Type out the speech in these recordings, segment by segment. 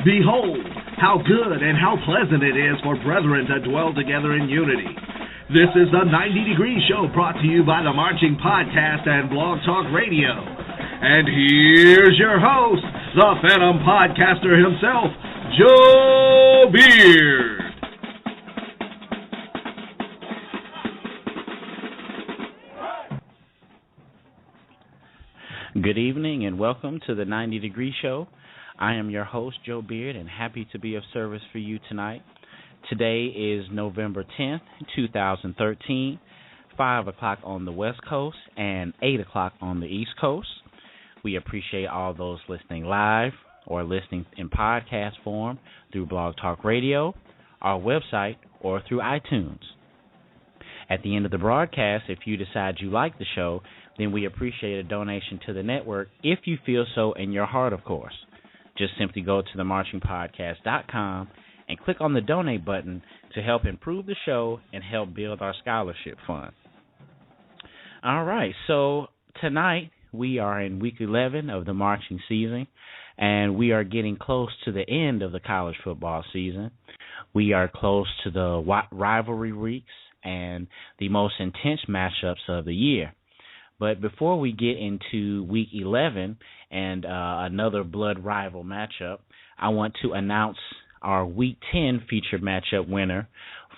Behold, how good and how pleasant it is for brethren to dwell together in unity. This is the 90 Degree Show brought to you by the Marching Podcast and Blog Talk Radio. And here's your host, the Phantom Podcaster himself, Joe Beard. Good evening and welcome to the 90 Degree Show. I am your host, Joe Beard, and happy to be of service for you tonight. Today is November 10th, 2013, 5 o'clock on the West Coast and 8 o'clock on the East Coast. We appreciate all those listening live or listening in podcast form through Blog Talk Radio, our website, or through iTunes. At the end of the broadcast, if you decide you like the show, then we appreciate a donation to the network if you feel so in your heart, of course. Just simply go to themarchingpodcast.com and click on the donate button to help improve the show and help build our scholarship fund. All right, so tonight we are in week 11 of the marching season, and we are getting close to the end of the college football season. We are close to the rivalry weeks and the most intense matchups of the year. But before we get into Week 11 and another blood rival matchup, I want to announce our Week 10 featured matchup winner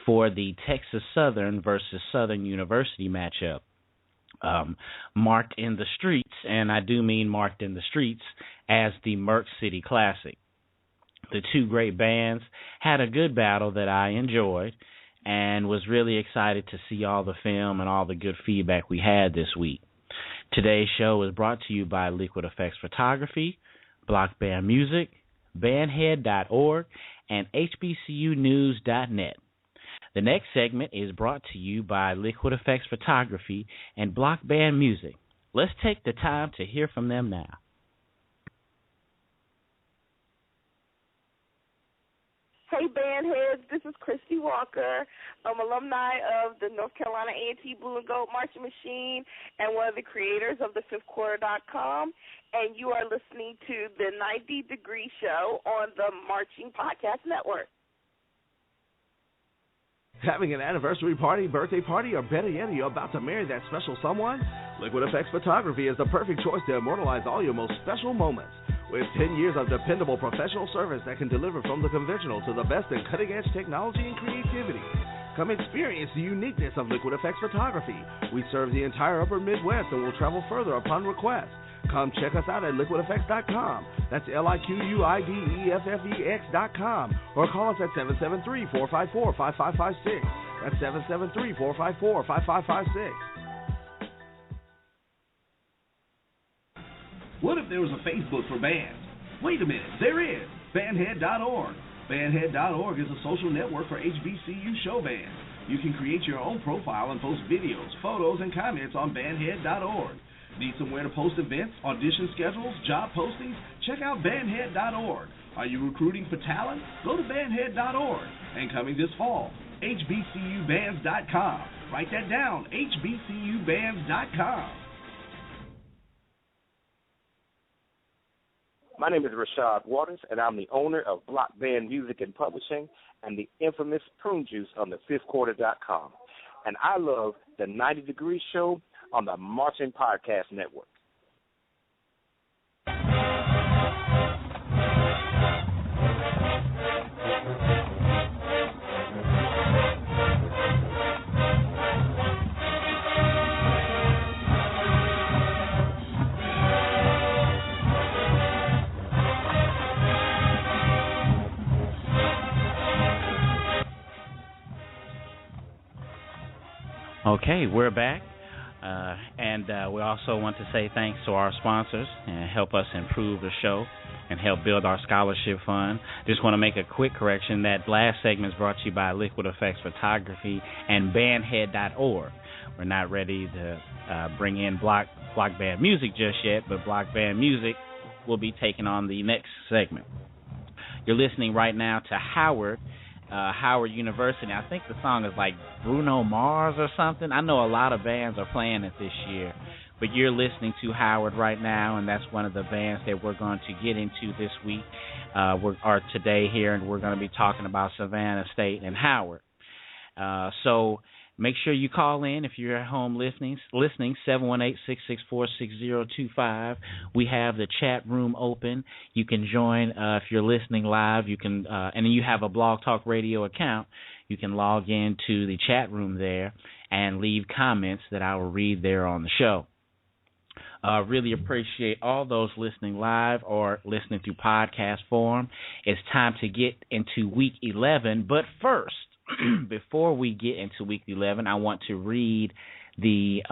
for the Texas Southern versus Southern University matchup, marked in the streets, and I do mean marked in the streets, as the Merck City Classic. The two great bands had a good battle that I enjoyed and was really excited to see all the film and all the good feedback we had this week. Today's show is brought to you by Liquid Effects Photography, Block Band Music, bandhead.org, and HBCUnews.net. The next segment is brought to you by Liquid Effects Photography and Block Band Music. Let's take the time to hear from them now. Hey, bandheads, this is Christy Walker. I'm alumni of the North Carolina A&T Blue and Gold Marching Machine and one of the creators of thefifthquarter.com, and you are listening to the 90 Degree Show on the Marching Podcast Network. Having an anniversary party, birthday party, or better yet, you're about to marry that special someone? Liquid Effects Photography is the perfect choice to immortalize all your most special moments. With 10 years of dependable professional service that can deliver from the conventional to the best in cutting-edge technology and creativity. Come experience the uniqueness of Liquid Effects Photography. We serve the entire upper Midwest and will travel further upon request. Come check us out at liquideffects.com. That's LIQUIDEFFEX.com. Or call us at 773-454-5556. That's 773-454-5556. What if there was a Facebook for bands? Wait a minute, there is. Bandhead.org. Bandhead.org is a social network for HBCU show bands. You can create your own profile and post videos, photos, and comments on bandhead.org. Need somewhere to post events, audition schedules, job postings? Check out bandhead.org. Are you recruiting for talent? Go to bandhead.org. And coming this fall, HBCUbands.com. Write that down, HBCUbands.com. My name is Rashad Waters, and I'm the owner of Block Band Music and Publishing and the infamous Prune Juice on thefifthquarter.com. And I love the 90 Degree Show on the Marching Podcast Network. Okay, we're back, and we also want to say thanks to our sponsors and help us improve the show and help build our scholarship fund. Just want to make a quick correction. That last segment is brought to you by Liquid Effects Photography and bandhead.org. We're not ready to bring in block band music just yet, but block band music will be taking on the next segment. You're listening right now to Howard University. I think the song is like Bruno Mars or something. I know a lot of bands are playing it this year, But you're listening to Howard right now, and that's one of the bands that we're going to get into this week, or today here, and we're going to be talking about Savannah State and Howard. So make sure you call in if you're at home listening 718-664-6025. We have the chat room open. You can join if you're listening live. You can, and you have a Blog Talk Radio account. You can log into the chat room there and leave comments that I will read there on the show. Really appreciate all those listening live or listening through podcast form. It's time to get into Week 11, but first, before we get into Week 11, I want to read the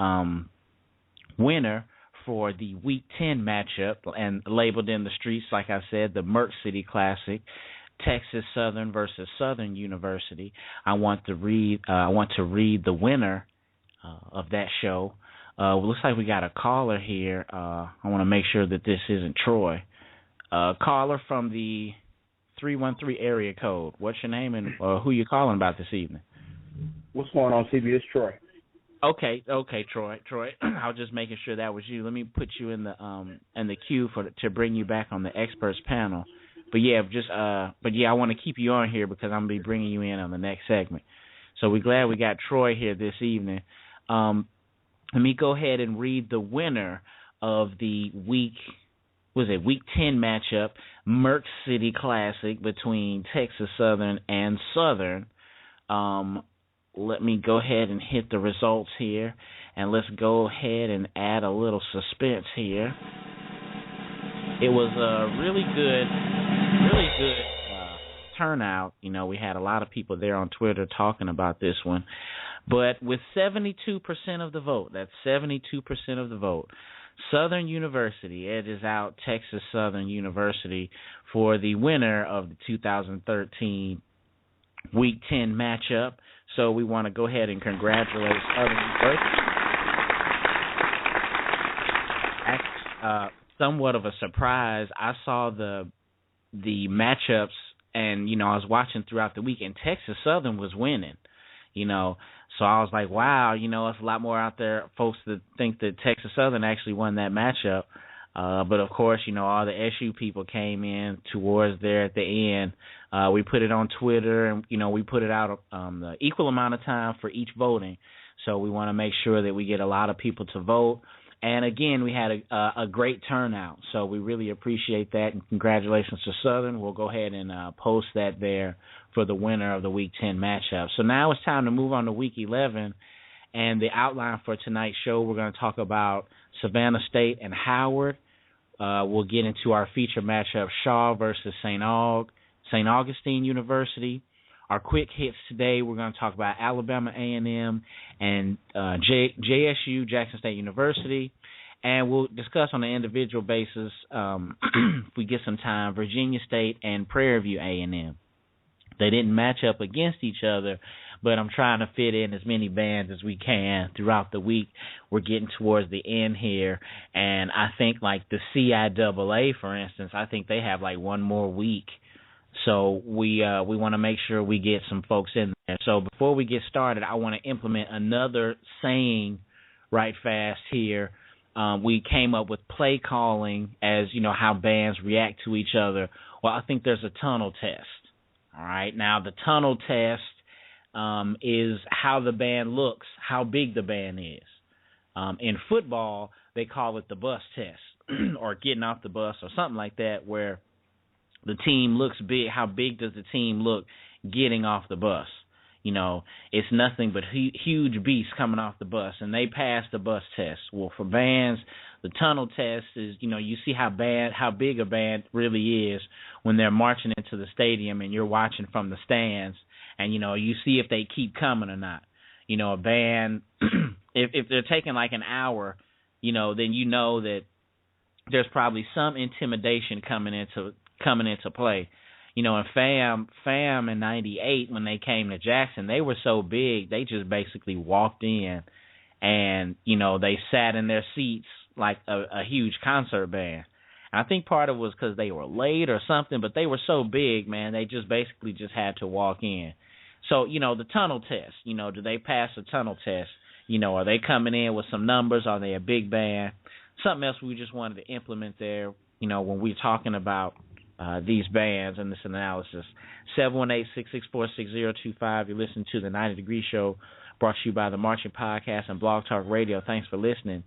winner for the Week 10 matchup, and labeled in the streets, like I said, the Merck City Classic, Texas Southern versus Southern University. I want to read the winner of that show. Looks like we got a caller here. I want to make sure that this isn't Troy. Caller from the 313 area code. What's your name and who you calling about this evening? What's going on, CB? It's Troy. Okay, Troy. I was just making sure that was you. Let me put you in the queue to bring you back on the experts panel. But I want to keep you on here because I'm gonna be bringing you in on the next segment. So we're glad we got Troy here this evening. Let me go ahead and read the winner of the Week 10 matchup, Merck City Classic between Texas Southern and Southern. Let me go ahead and hit the results here, and let's go ahead and add a little suspense here. It was a really good turnout. You know, we had a lot of people there on Twitter talking about this one. But with 72% of the vote, that's 72% of the vote, Southern University edges out Texas Southern University for the winner of the 2013 Week 10 matchup. So we want to go ahead and congratulate Southern University. Somewhat of a surprise, I saw the matchups, and, you know, I was watching throughout the week, and Texas Southern was winning, you know. So I was like, wow, you know, it's a lot more out there, folks that think that Texas Southern actually won that matchup. But, of course, you know, all the SU people came in towards there at the end. We put it on Twitter, and, you know, we put it out the equal amount of time for each voting. So we want to make sure that we get a lot of people to vote. And, again, we had a great turnout. So we really appreciate that, and congratulations to Southern. We'll go ahead and post that there for the winner of the Week 10 matchup. So now it's time to move on to Week 11. And the outline for tonight's show, we're going to talk about Savannah State and Howard. We'll get into our feature matchup, Shaw versus St. Augustine University. Our quick hits today, we're going to talk about Alabama A&M and JSU, Jackson State University. And we'll discuss on an individual basis, if we get some time, Virginia State and Prairie View A&M. They didn't match up against each other, but I'm trying to fit in as many bands as we can throughout the week. We're getting towards the end here, and I think like the CIAA, for instance, I think they have like one more week. So we want to make sure we get some folks in there. So before we get started, I want to implement another saying right fast here. We came up with play calling as, you know, how bands react to each other. Well, I think there's a tunnel test. All right. Now, the tunnel test is how the band looks, how big the band is. In football, they call it the bus test or getting off the bus or something like that, where the team looks big. How big does the team look getting off the bus? You know, it's nothing but huge beasts coming off the bus, and they pass the bus test. Well, for bands, the tunnel test is, you know, you see how big a band really is when they're marching into the stadium and you're watching from the stands, and, you know, you see if they keep coming or not. You know, a band, if they're taking like an hour, you know, then you know that there's probably some intimidation coming into play. You know, and FAM in 98, when they came to Jackson, they were so big, they just basically walked in and, you know, they sat in their seats like a huge concert band. And I think part of it was because they were late or something, but they were so big, man, they just basically just had to walk in. So, you know, the tunnel test, you know, do they pass the tunnel test? Are they coming in with some numbers? Are they a big band? Something else we just wanted to implement there, when we're talking about these bands and this analysis. 718-664-6025. You're listening to the 90 Degree Show, brought to you by the Marching Podcast and Blog Talk Radio. Thanks for listening.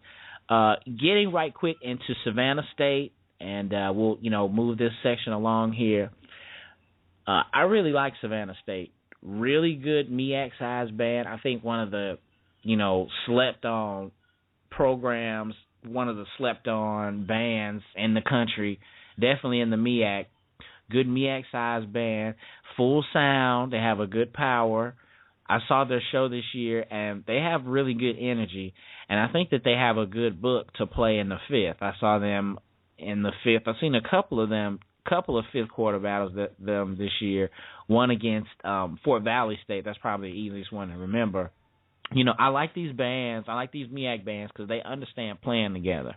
Getting right quick into Savannah State, and we'll, move this section along here. I really like Savannah State. Really good MEAC-sized band. I think one of the, slept-on programs, one of the slept-on bands in the country, definitely in the MEAC. Good MEAC-sized band, full sound. They have a good power. I saw their show this year, and they have really good energy. And I think that they have a good book to play in the fifth. I saw them in the fifth. I've seen a couple of fifth quarter battles them this year. One against Fort Valley State. That's probably the easiest one to remember. I like these bands. I like these MEAC bands because they understand playing together.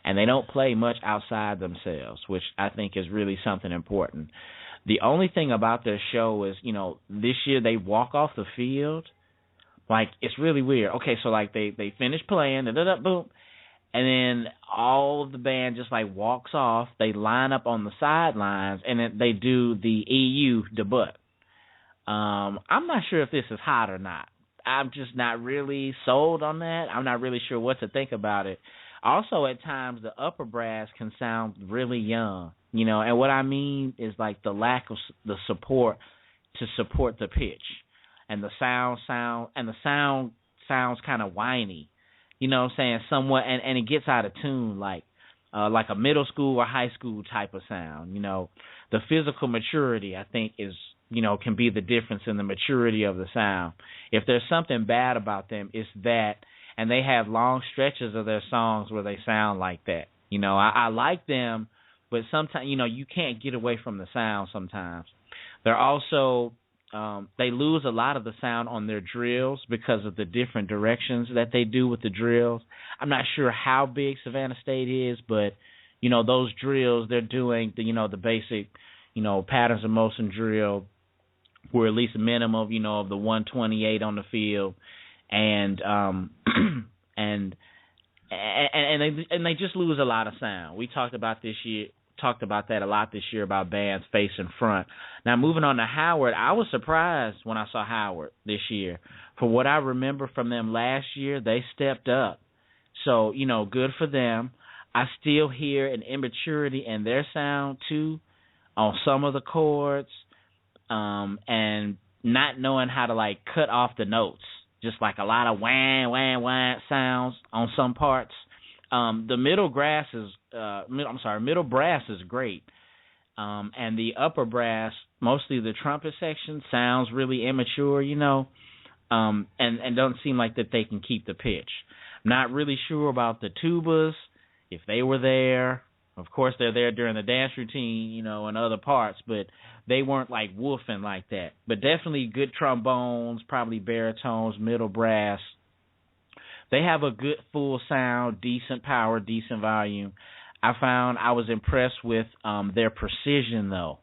And they don't play much outside themselves, which I think is really something important. The only thing about their show is, this year they walk off the field. Like, it's really weird. Okay, so, they finish playing, boom, and then all of the band just, walks off. They line up on the sidelines, and then they do the EU debut. I'm not sure if this is hot or not. I'm just not really sold on that. I'm not really sure what to think about it. Also, at times, the upper brass can sound really young, and what I mean is, the lack of the support to support the pitch. And the sound sounds kind of whiny, somewhat, and it gets out of tune, like a middle school or high school type of sound. The physical maturity, I think, is, can be the difference in the maturity of the sound. If there's something bad about them, it's that, and they have long stretches of their songs where they sound like that. I like them, but sometimes, you can't get away from the sound sometimes. They're also... they lose a lot of the sound on their drills because of the different directions that they do with the drills. I'm not sure how big Savannah State is, but, those drills, they're doing, the basic, patterns of motion drill were at least a minimum, of the 128 on the field. And and they just lose a lot of sound. We talked about that a lot this year about bands facing front. Now, moving on to Howard, I was surprised when I saw Howard this year. For what I remember from them last year, they stepped up. So, good for them. I still hear an immaturity in their sound, too, on some of the chords, and not knowing how to, cut off the notes. Just a lot of whang, whang, whang sounds on some parts. The middle brass is great, and the upper brass, mostly the trumpet section, sounds really immature, and don't seem like that they can keep the pitch. I'm not really sure about the tubas, if they were there. Of course, they're there during the dance routine, and other parts, but they weren't woofing like that. But definitely good trombones, probably baritones, middle brass. They have a good full sound, decent power, decent volume. I was impressed with their precision, though.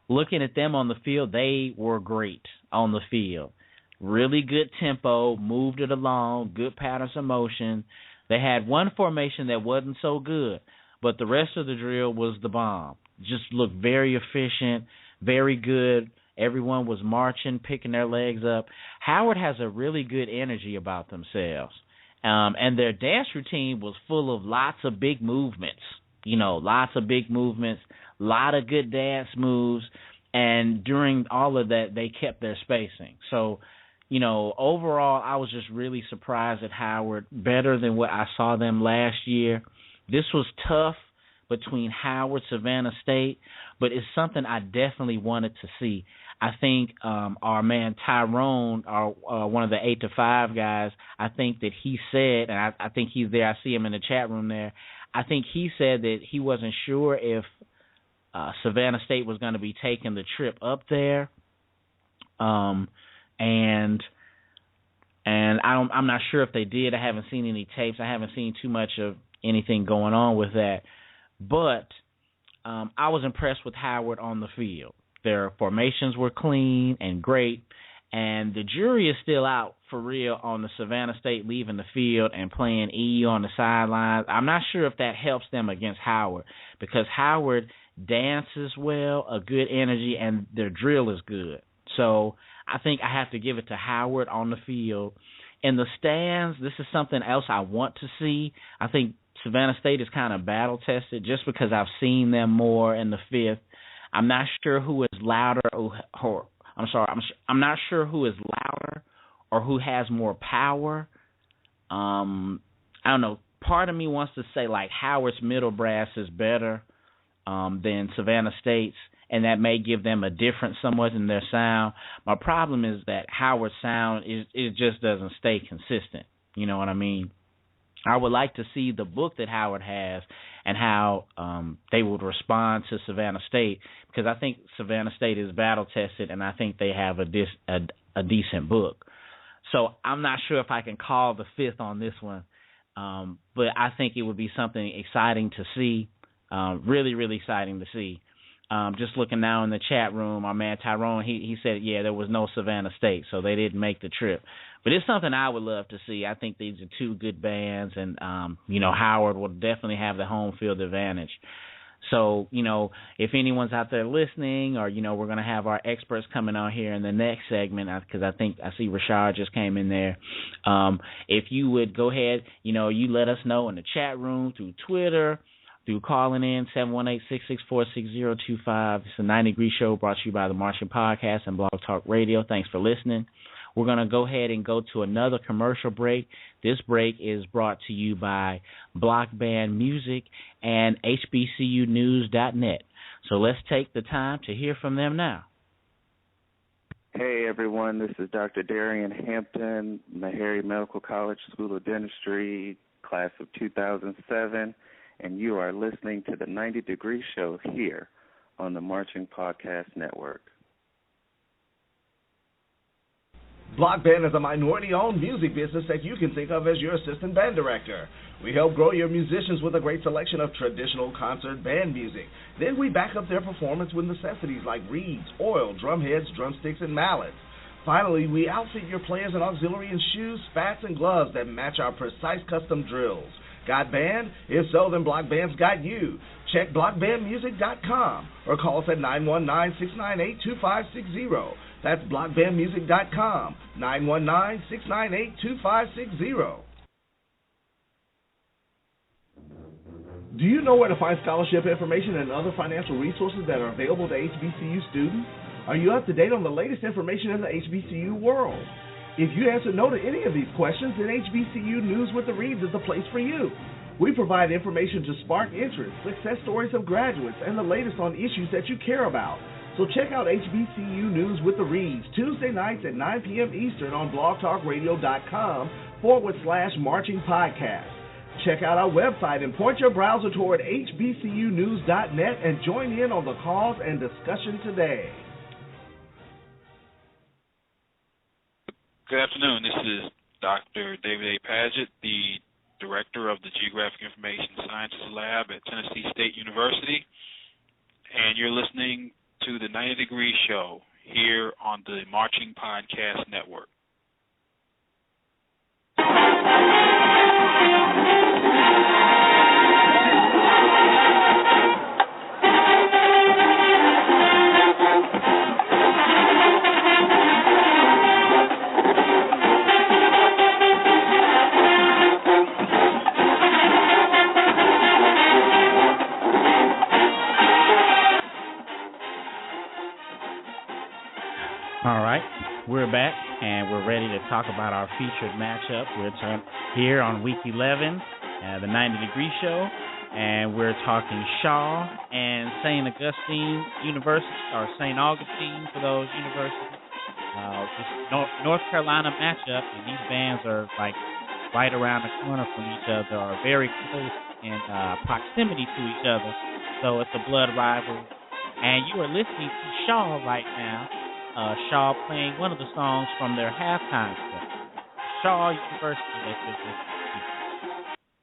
Looking at them on the field, they were great on the field. Really good tempo, moved it along, good patterns of motion. They had one formation that wasn't so good, but the rest of the drill was the bomb. Just looked very efficient, very good. Everyone was marching, picking their legs up. Howard has a really good energy about themselves. And their dance routine was full of lots of big movements, lots of big movements, a lot of good dance moves. And during all of that, they kept their spacing. So, overall, I was just really surprised at Howard, better than what I saw them last year. This was tough between Howard, Savannah State, but it's something I definitely wanted to see. I think our man Tyrone, one of the 8 to 5 guys, I think that he said, and I think he's there, I see him in the chat room there, I think he said that he wasn't sure if Savannah State was going to be taking the trip up there, and I'm not sure if they did. I haven't seen any tapes. I haven't seen too much of anything going on with that, but I was impressed with Howard on the field. Their formations were clean and great, And the jury is still out for real on the Savannah State leaving the field and playing EU on the sidelines. I'm not sure if that helps them against Howard, because Howard dances well, a good energy, and their drill is good. So I think I have to give it to Howard on the field. In the stands, this is something else I want to see. I think Savannah State is kind of battle-tested just because I've seen them more in the fifth. I'm not sure who is louder or I'm not sure who is louder or who has more power. I don't know. Part of me wants to say, like, Howard's middle brass is better than Savannah State's, and that may give them a difference somewhat in their sound. My problem is that Howard's sound it just doesn't stay consistent. You know what I mean? I would like to see the book that Howard has and how they would respond to Savannah State, because I think Savannah State is battle-tested, and I think they have a decent book. So I'm not sure if I can call the fifth on this one, but I think it would be something exciting to see, really, really exciting to see. Just looking now in the chat room, our man Tyrone, he said, yeah, there was no Savannah State, so they didn't make the trip. But it's something I would love to see. I think these are two good bands, and, Howard will definitely have the home field advantage. So, if anyone's out there listening, or, we're going to have our experts coming on here in the next segment, because I see Rashad just came in there. If you would go ahead, you let us know in the chat room, through Twitter, through calling in, 718-664-6025. It's a 90-degree show brought to you by the Martian Podcast and Blog Talk Radio. Thanks for listening. We're going to go ahead and go to another commercial break. This break is brought to you by Block Band Music and HBCUnews.net. So let's take the time to hear from them now. Hey, everyone. This is Dr. Darian Hampton, Meharry Medical College School of Dentistry, class of 2007, and you are listening to the 90-degree show here on the Marching Podcast Network. Block Band is a minority-owned music business that you can think of as your assistant band director. We help grow your musicians with a great selection of traditional concert band music. Then we back up their performance with necessities like reeds, oil, drum heads, drumsticks, and mallets. Finally, we outfit your players in auxiliary and shoes, spats, and gloves that match our precise custom drills. Got band? If so, then Block Band's got you. Check blockbandmusic.com or call us at 919-698-2560. That's blockbandmusic.com, 919-698-2560. Do you know where to find scholarship information and other financial resources that are available to HBCU students? Are you up to date on the latest information in the HBCU world? If you answer no to any of these questions, then HBCU News with the Reads is the place for you. We provide information to spark interest, success stories of graduates, and the latest on issues that you care about. So check out HBCU News with the Reads Tuesday nights at 9 p.m. Eastern on blogtalkradio.com/marching podcast. Check out our website and point your browser toward hbcunews.net and join in on the calls and discussion today. Good afternoon. This is Dr. David A. Paget, the Director of the Geographic Information Sciences Lab at Tennessee State University, and you're listening to the 90 Degree Show here on the Marching Podcast Network. All right, we're back, and we're ready to talk about our featured matchup. We're here on Week 11, the 90 Degree Show, and we're talking Shaw and St. Augustine University, or St. Augustine for those universities. This North Carolina matchup, and these bands are like right around the corner from each other, are very close in proximity to each other, so it's a blood rivalry. And you are listening to Shaw right now. Shaw playing one of the songs from their halftime show, Shaw University.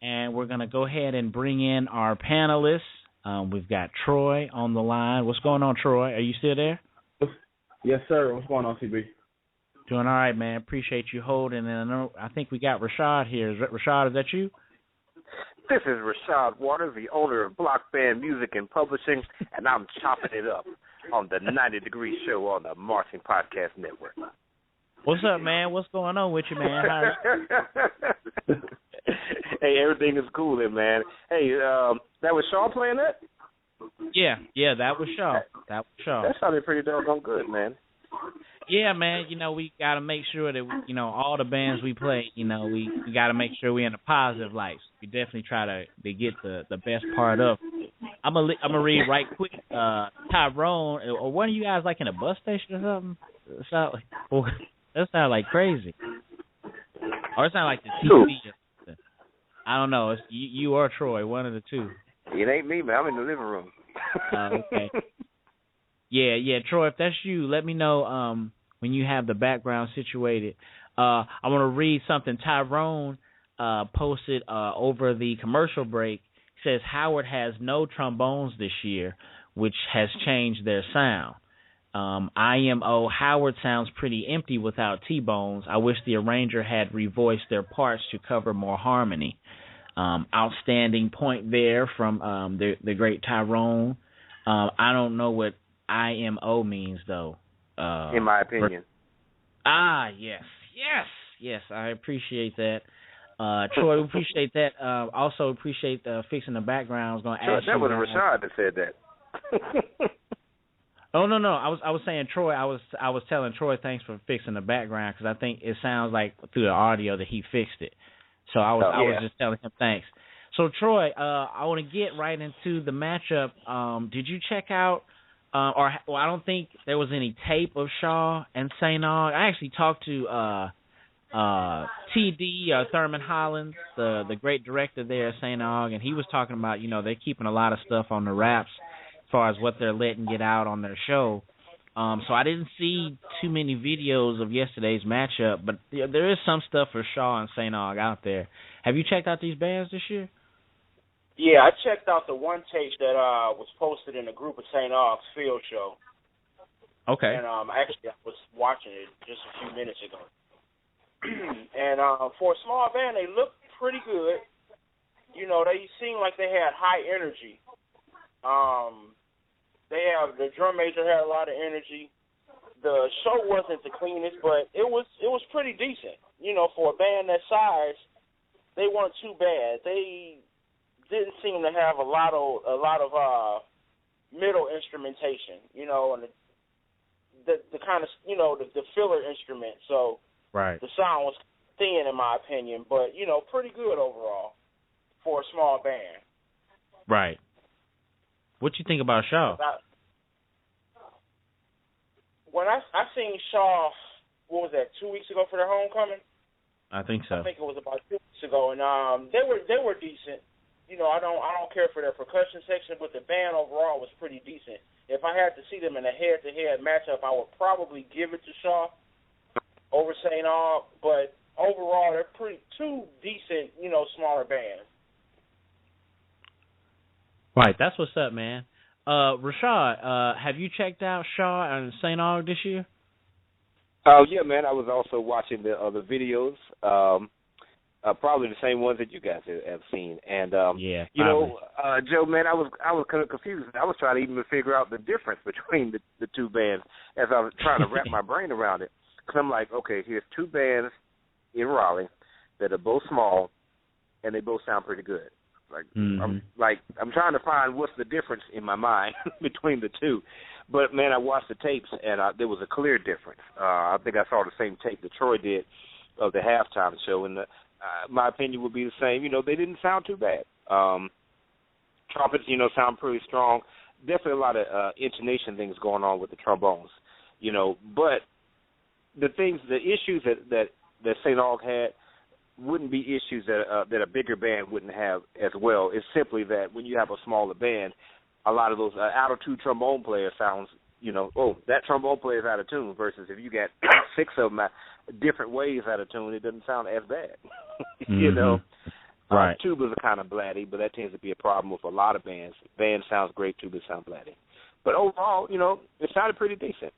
And we're going to go ahead and bring in our panelists. We've got Troy on the line. What's going on, Troy? Are you still there? Yes, sir. What's going on, CB? Doing all right, man. Appreciate you holding. And I think we got Rashad here. Rashad, is that you? This is Rashad Waters, the owner of Block Band Music and Publishing, and I'm chopping it up on the 90 Degree Show on the Marching Podcast Network. What's up, man? What's going on with you, man? Hey, everything is cool there, man. Hey, that was Shaw playing that? Yeah, that was Shaw. That sounded pretty doggone good, man. Yeah, man, we got to make sure that, all the bands we play, we got to make sure we're in a positive light. We definitely try to get the best part of. I'm gonna read right quick. Tyrone, or one of you guys like in a bus station or something? That sounds like crazy. Or it sounds like the TV. I don't know. It's you or Troy, one of the two. It ain't me, man. I'm in the living room. Okay. Yeah, Troy, if that's you, let me know when you have the background situated. I want to read something Tyrone posted over the commercial break. He says Howard has no trombones this year, which has changed their sound. IMO, Howard sounds pretty empty without T-Bones. I wish the arranger had revoiced their parts to cover more harmony. Outstanding point there from the great Tyrone. I don't know what IMO means, though. In my opinion. Yes, I appreciate that. Troy, appreciate that. Also appreciate fixing the background. I was going to ask you. That was Rashad that said that. Oh, no. I was saying, Troy, I was telling Troy thanks for fixing the background because I think it sounds like through the audio that he fixed it. So I was just telling him thanks. So, Troy, I want to get right into the matchup. Did you check out, I don't think there was any tape of Shaw and St. Aug. I actually talked to TD, Thurman Hollins, the great director there at St. Aug, and he was talking about, they're keeping a lot of stuff on the wraps as far as what they're letting get out on their show. So I didn't see too many videos of yesterday's matchup, but there is some stuff for Shaw and St. Aug out there. Have you checked out these bands this year? Yeah, I checked out the one tape that was posted in the group of St. Aug's field show. Okay. And actually, I was watching it just a few minutes ago. And for a small band, they looked pretty good. They seemed like they had high energy. The drum major had a lot of energy. The show wasn't the cleanest, but it was pretty decent. For a band that size, they weren't too bad. They didn't seem to have a lot of middle instrumentation, and the kind of the filler instrument. So right. The sound was thin in my opinion, but pretty good overall for a small band. Right. What you think about Shaw? When I seen Shaw, what was that, 2 weeks ago for their homecoming? I think so. I think it was about 2 weeks ago, and they were decent. I don't care for their percussion section, but the band overall was pretty decent. If I had to see them in a head-to-head matchup, I would probably give it to Shaw over St. Aug, but overall they're two decent, smaller bands. Right, that's what's up, man. Rashad, have you checked out Shaw and St. Aug this year? Yeah, man. I was also watching the videos, probably the same ones that you guys have seen. And Joe, man, I was kind of confused. I was trying to even figure out the difference between the two bands as I was trying to wrap my brain around it. Because I'm like, okay, here's two bands in Raleigh that are both small, and they both sound pretty good. I'm trying to find what's the difference in my mind between the two. But, man, I watched the tapes, and there was a clear difference. I think I saw the same tape that Troy did of the halftime show, and my opinion would be the same. They didn't sound too bad. Trumpets, sound pretty strong. Definitely a lot of intonation things going on with the trombones, But the issues that St. Aug had wouldn't be issues that a bigger band wouldn't have as well. It's simply that when you have a smaller band, a lot of those out-of-tune trombone player sounds, that trombone player is out of tune, versus if you got 6 of them different ways out of tune, it doesn't sound as bad. Right. Tubas are kind of blatty, but that tends to be a problem with a lot of bands. Band sounds great, tubas sound blatty. But overall, it sounded pretty decent.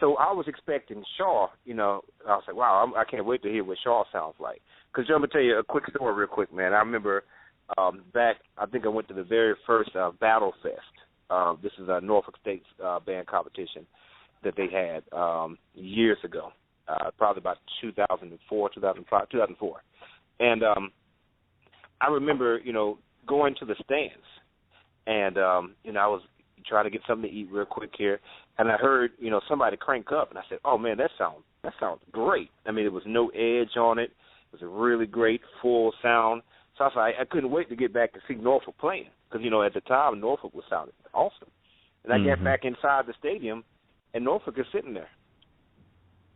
So I was expecting Shaw, I was like, wow, I can't wait to hear what Shaw sounds like. Because I'm going to tell you a quick story real quick, man. I remember back, I think I went to the very first Battle Fest. This is Norfolk State's band competition that they had years ago, probably about 2004. And I remember, going to the stands, and, I was trying to get something to eat real quick here, and I heard, somebody crank up, and I said, oh, man, that sounds great. I mean, it was no edge on it. It was a really great full sound. So I was like, I couldn't wait to get back to see Norfolk playing because, at the time, Norfolk was sounding awesome. And I got back inside the stadium, and Norfolk is sitting there.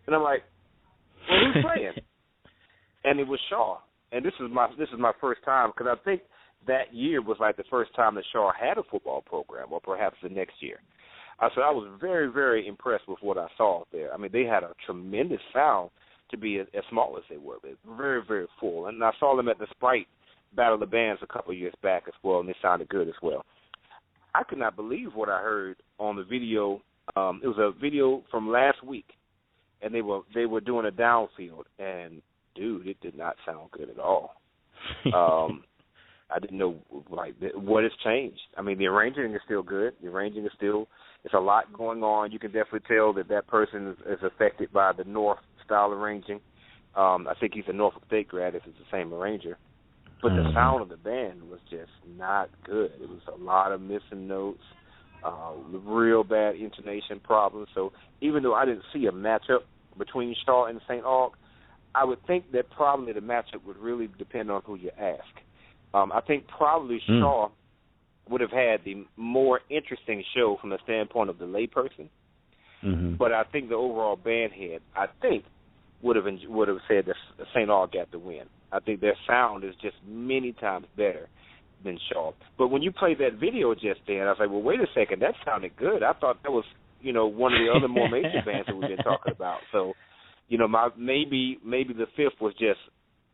And I'm like, well, who's playing? And it was Shaw. And this is my first time because I think that year was like the first time that Shaw had a football program, or perhaps the next year. So I was very, very impressed with what I saw there. I mean, they had a tremendous sound to be as small as they were. They were very, very full. And I saw them at the Sprite Battle of the Bands a couple of years back as well, and they sounded good as well. I could not believe what I heard on the video. It was a video from last week, and they were doing a downfield, and, dude, it did not sound good at all. I didn't know, what has changed. I mean, the arranging is still good. It's a lot going on. You can definitely tell that person is affected by the North style arranging. I think he's a Norfolk State grad if it's the same arranger. But the sound of the band was just not good. It was a lot of missing notes, real bad intonation problems. So even though I didn't see a matchup between Shaw and St. Aug, I would think that probably the matchup would really depend on who you ask. I think probably Shaw would have had the more interesting show from the standpoint of the layperson. But I think the overall band head, would have said that St. Aug got the win. I think their sound is just many times better than Shaw. But when you played that video just then, I was like, well, wait a second, that sounded good. I thought that was, one of the other more major bands that we've been talking about. So, maybe the fifth was just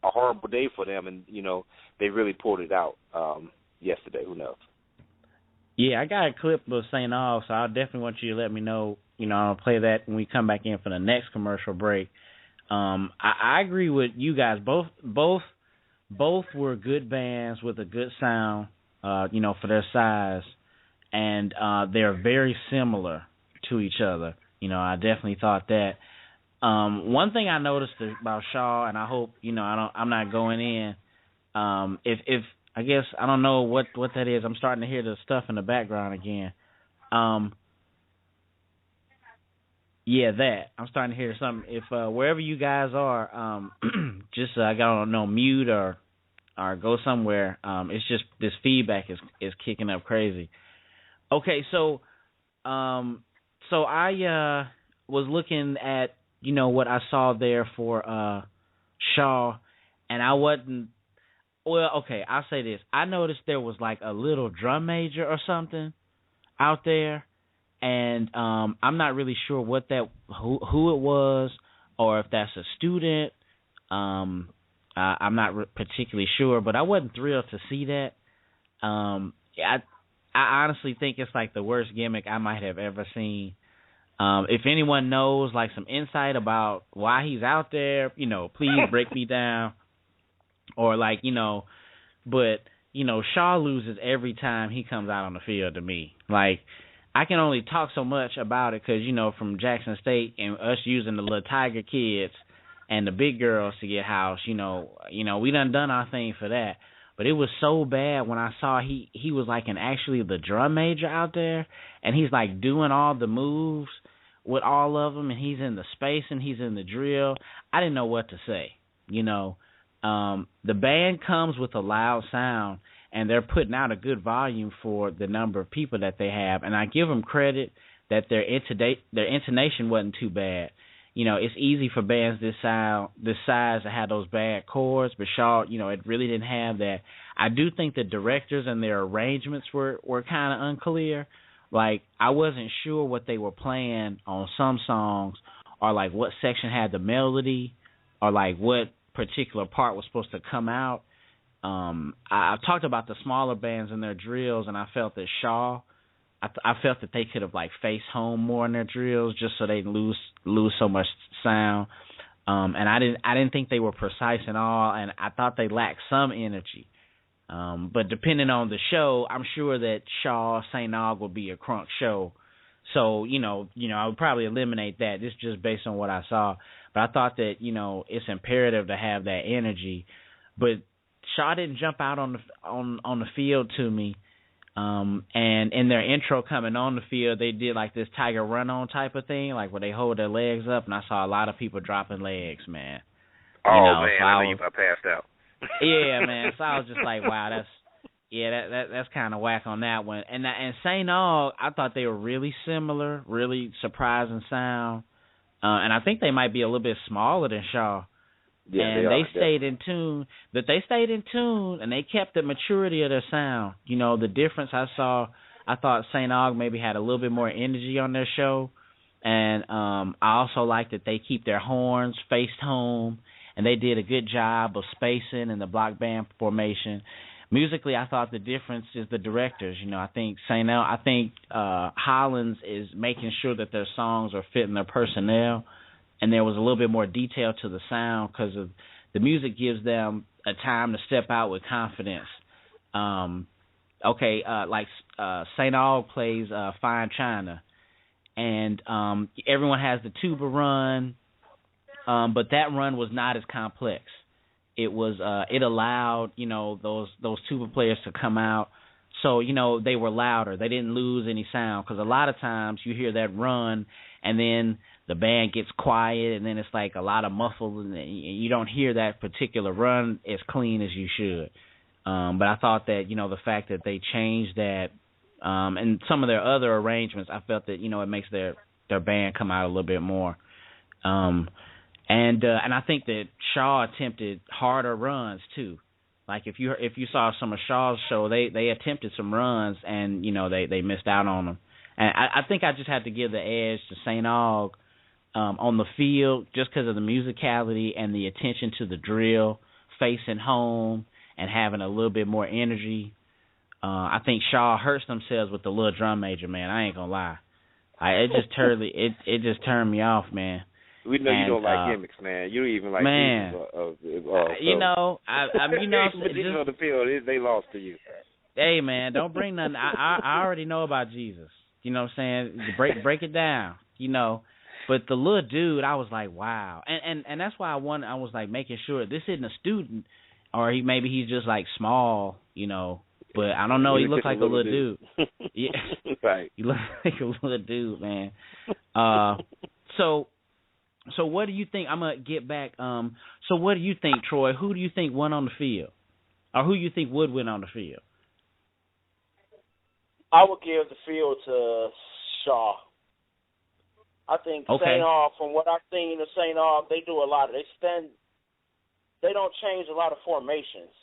a horrible day for them, and, they really pulled it out yesterday. Who knows? Yeah, I got a clip of St. Aug, so I'll definitely want you to let me know. I'll play that when we come back in for the next commercial break. I agree with you guys. Both were good bands with a good sound, for their size, and they're very similar to each other. I definitely thought that. One thing I noticed about Shaw, and I hope I'm not going in. If I guess I don't know what that is. I'm starting to hear the stuff in the background again. Yeah, that. I'm starting to hear something. If wherever you guys are, just I don't know, mute or go somewhere. It's just this feedback is kicking up crazy. Okay, so I was looking at what I saw there for Shaw, and I wasn't. Well, okay, I'll say this. I noticed there was like a little drum major or something out there. And I'm not really sure who it was, or if that's a student. I'm not particularly sure, but I wasn't thrilled to see that. I honestly think it's like the worst gimmick I might have ever seen. If anyone knows like some insight about why he's out there, please break me down. Or but Shaw loses every time he comes out on the field to me. Like, I can only talk so much about it because, from Jackson State and us using the little Tiger kids and the big girls to get house, we done our thing for that. But it was so bad when I saw he was like actually the drum major out there, and he's like doing all the moves with all of them, and he's in the space and he's in the drill. I didn't know what to say, The band comes with a loud sound, and they're putting out a good volume for the number of people that they have. And I give them credit that their intonation wasn't too bad. It's easy for bands this size to have those bad chords, but Shaw, it really didn't have that. I do think the directors and their arrangements were kind of unclear. Like, I wasn't sure what they were playing on some songs, or like what section had the melody, or like what particular part was supposed to come out. I talked about the smaller bands and their drills, and I felt that Shaw I felt that they could have like faced home more in their drills just so they didn't lose so much sound. And I didn't think they were precise at all, and I thought they lacked some energy. But depending on the show, I'm sure that Shaw St. Aug would be a crunk show. So, I would probably eliminate that. This is just based on what I saw. But I thought that, it's imperative to have that energy. But Shaw didn't jump out on the field to me. And in their intro coming on the field, they did like this Tiger run-on type of thing, like where they hold their legs up, and I saw a lot of people dropping legs, man. Man, so I know you passed out. Yeah, man. So I was just like, wow, that's kind of whack on that one. And St. Aug, I thought they were really similar, really surprising sound. And I think they might be a little bit smaller than Shaw. Yeah, and they stayed in tune. That they stayed in tune, and they kept the maturity of their sound. The difference I saw, I thought St. Aug maybe had a little bit more energy on their show. And I also like that they keep their horns faced home, and they did a good job of spacing and the block band formation. Musically, I thought the difference is the directors. I think Hollins is making sure that their songs are fitting their personnel, and there was a little bit more detail to the sound because of the music gives them a time to step out with confidence. Like St. Aug plays Fine China, and everyone has the tuba run, but that run was not as complex. It was it allowed those tuba players to come out, so they were louder. They didn't lose any sound because a lot of times you hear that run and then the band gets quiet and then it's like a lot of muffled and you don't hear that particular run as clean as you should. But I thought that the fact that they changed that and some of their other arrangements, I felt that it makes their band come out a little bit more. And I think that Shaw attempted harder runs too. Like if you saw some of Shaw's show, they attempted some runs and they missed out on them. And I think I just had to give the edge to St. Aug on the field just because of the musicality and the attention to the drill, facing home and having a little bit more energy. I think Shaw hurts themselves with the little drum major, man. I ain't gonna lie. It just turned me off, man. We know you don't like gimmicks, man. You don't even like man. So. Just on the field, they lost to you. Hey, man, don't bring nothing. I already know about Jesus. You know what I'm saying? Break it down. But the little dude, I was like, wow, and that's why I was like making sure this isn't a student, or maybe he's just like small, But I don't know. He looks like a little dude. Yeah, right. He looks like a little dude, man. So what do you think? I'm gonna get back. So what do you think, Troy? Who do you think won on the field, or who you think would win on the field? I would give the field to Shaw. I think okay. St. Aug, from what I've seen of St. Aug, they do a lot of. They don't change a lot of formations.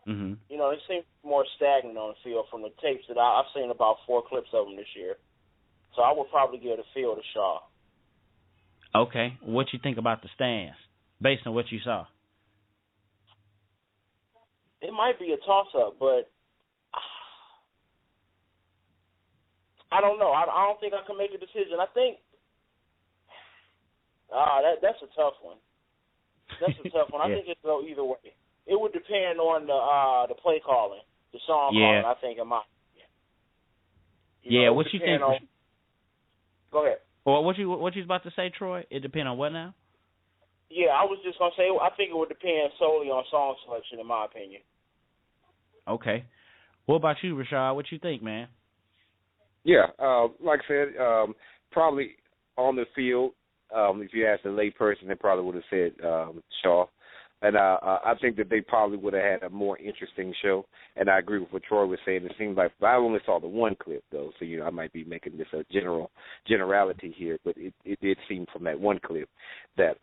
Mm-hmm. They seem more stagnant on the field from the tapes that I've seen about 4 clips of them this year. So I would probably give the field to Shaw. Okay. What you think about the stands, based on what you saw? It might be a toss-up, but I don't know. I don't think I can make a decision. I think that's a tough one. That's a tough one. Yeah. I think it'd go either way. It would depend on the play calling, the song calling, I think, in my opinion. What you think? Go ahead. Well, what you was about to say, Troy? It depends on what now? Yeah, I was just going to say, I think it would depend solely on song selection, in my opinion. Okay. What about you, Rashad? What you think, man? Yeah, like I said, probably on the field, if you asked a lay person, they probably would have said Shaw. And I think that they probably would have had a more interesting show. And I agree with what Troy was saying. It seemed like I only saw the one clip, though, so I might be making this a generality here. But it did seem from that one clip that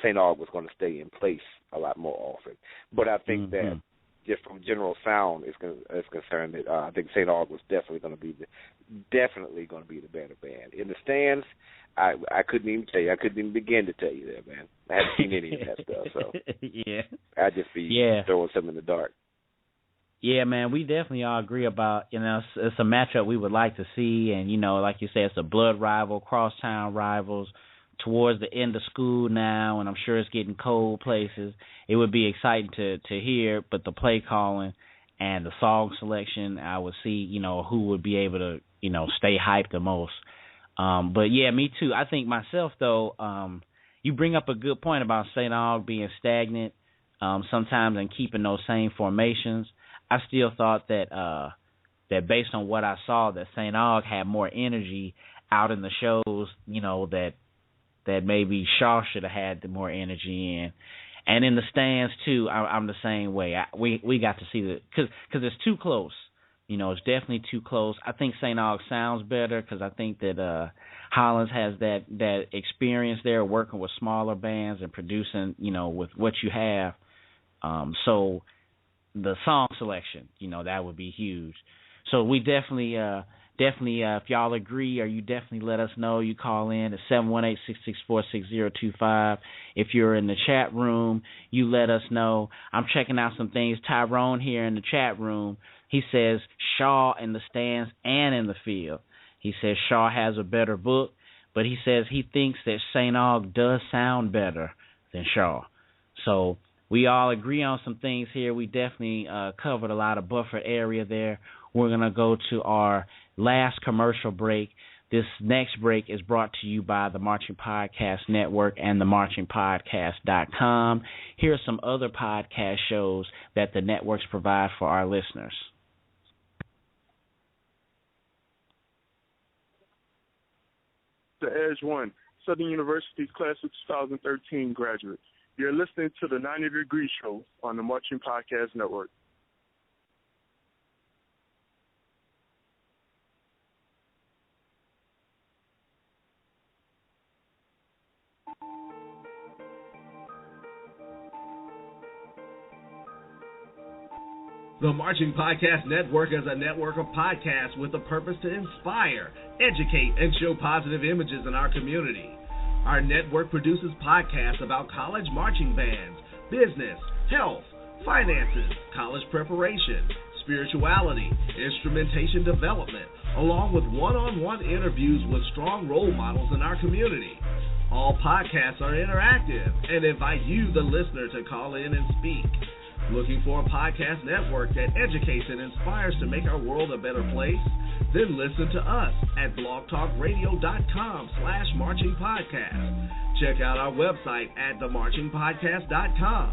St. Aug was going to stay in place a lot more often. But I think that just from general sound is concerned, that I think St. Aug was definitely going to be the better band. In the stands, I couldn't even tell you. I couldn't even begin to tell you that, man. I haven't seen any of that stuff, so yeah, I'd just be throwing something in the dark. Yeah, man, we definitely all agree about, it's a matchup we would like to see. And, like you said, it's a blood rival, crosstown rivals towards the end of school now, and I'm sure it's getting cold places. It would be exciting to hear, but the play calling and the song selection, I would see, who would be able to, stay hyped the most. But, yeah, me too. I think myself, though, you bring up a good point about St. Aug being stagnant sometimes and keeping those same formations. I still thought that based on what I saw, that St. Aug had more energy out in the shows, that maybe Shaw should have had the more energy in. And in the stands, too, I'm the same way. We got to see because it's too close. It's definitely too close. I think St. Aug sounds better because I think that Hollins has that experience there working with smaller bands and producing, with what you have. So the song selection, that would be huge. So we definitely, if y'all agree, or you definitely let us know. You call in at 718-664-6025. If you're in the chat room, you let us know. I'm checking out some things. Tyrone here in the chat room, he says Shaw in the stands and in the field. He says Shaw has a better book, but he says he thinks that St. Aug does sound better than Shaw. So we all agree on some things here. We definitely covered a lot of buffer area there. We're going to go to our last commercial break. This next break is brought to you by the Marching Podcast Network and the marchingpodcast.com. Here are some other podcast shows that the networks provide for our listeners. The Edge 1, Southern University's Class of 2013 graduates. You're listening to the 90 Degree Show on the Marching Podcast Network. The Marching Podcast Network is a network of podcasts with a purpose to inspire, educate, and show positive images in our community. Our network produces podcasts about college marching bands, business, health, finances, college preparation, spirituality, instrumentation development, along with one-on-one interviews with strong role models in our community. All podcasts are interactive and invite you, the listener, to call in and speak. Looking for a podcast network that educates and inspires to make our world a better place? Then listen to us at blogtalkradio.com/marchingpodcast. Check out our website at themarchingpodcast.com.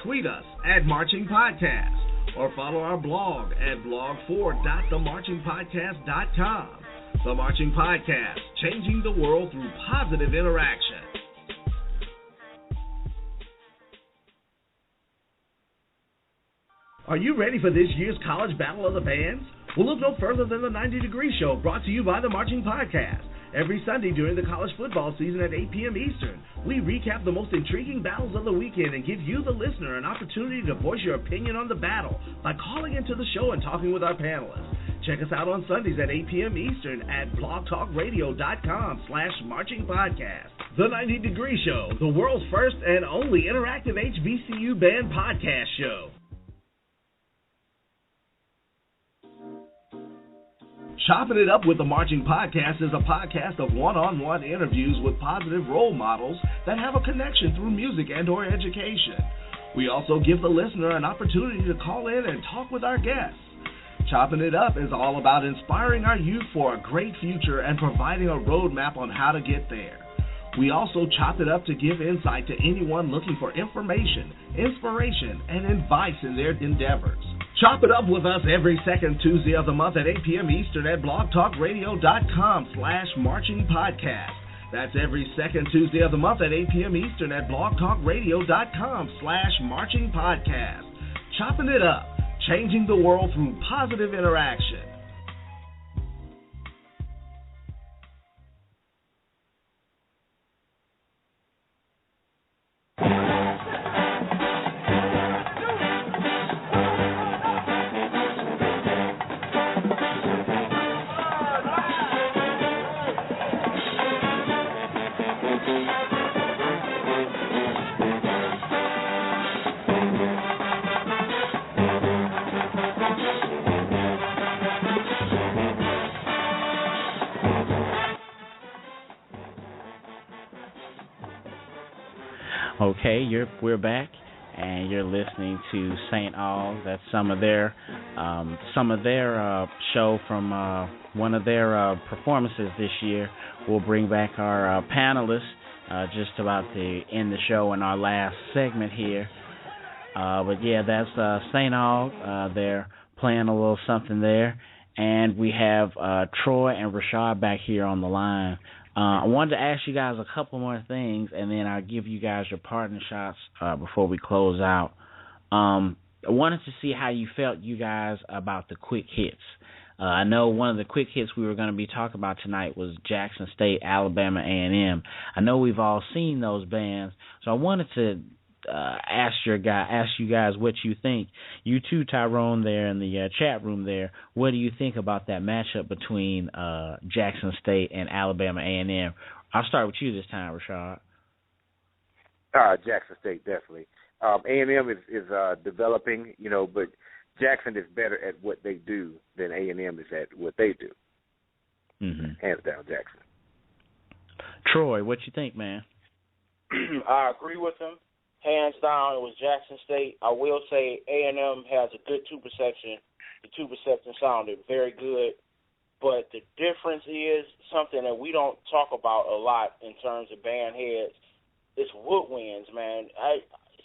Tweet us at marchingpodcast or follow our blog at blog4.themarchingpodcast.com. The Marching Podcast, changing the world through positive interaction. Are you ready for this year's College Battle of the Bands? Well, look no further than the 90 Degree Show, brought to you by the Marching Podcast. Every Sunday during the college football season at 8 p.m. Eastern, we recap the most intriguing battles of the weekend and give you, the listener, an opportunity to voice your opinion on the battle by calling into the show and talking with our panelists. Check us out on Sundays at 8 p.m. Eastern at blogtalkradio.com/marchingpodcast. The 90 Degree Show, the world's first and only interactive HBCU band podcast show. Chopping It Up with the Marching Podcast is a podcast of one-on-one interviews with positive role models that have a connection through music and or education. We also give the listener an opportunity to call in and talk with our guests. Chopping It Up is all about inspiring our youth for a great future and providing a roadmap on how to get there. We also chop it up to give insight to anyone looking for information, inspiration, and advice in their endeavors. Chop it up with us every second Tuesday of the month at 8 p.m. Eastern at blogtalkradio.com/marchingpodcast. That's every second Tuesday of the month at 8 p.m. Eastern at blogtalkradio.com/marchingpodcast. Chopping it up, changing the world through positive interaction. Okay, we're back, and you're listening to St. Aug. That's some of their show from one of their performances this year. We'll bring back our panelists just about to end the show in our last segment here. But yeah, that's St. Aug. They're playing a little something there, and we have Troy and Rashad back here on the line. I wanted to ask you guys a couple more things, and then I'll give you guys your partner shots before we close out. I wanted to see how you felt, you guys, about the quick hits. I know one of the quick hits we were going to be talking about tonight was Jackson State, Alabama A&M. I know we've all seen those bands, so I wanted to ask you guys what you think. You too, Tyrone, there in the chat room there. What do you think about that matchup between Jackson State and Alabama A&M? I'll start with you this time, Rashad. Jackson State, definitely. A&M is developing, but Jackson is better at what they do than A&M is at what they do. Mm-hmm. Hands down, Jackson. Troy, what you think, man? I agree with him. Hands down, it was Jackson State. I will say A&M has a good tube section. The tube section sounded very good. But the difference is something that we don't talk about a lot in terms of band heads. It's woodwinds, man.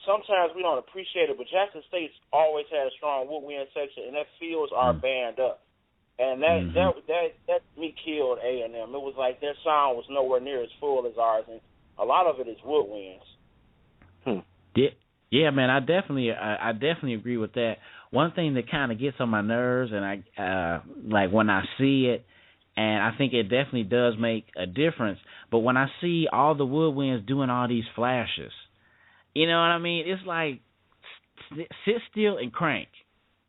Sometimes we don't appreciate it, but Jackson State's always had a strong woodwind section, and that fills our band up. And that me killed A&M. It was like their sound was nowhere near as full as ours, and a lot of it is woodwinds. Yeah, man, I definitely agree with that. One thing that kind of gets on my nerves, and I like when I see it, and I think it definitely does make a difference. But when I see all the woodwinds doing all these flashes, you know what I mean? It's like sit still and crank.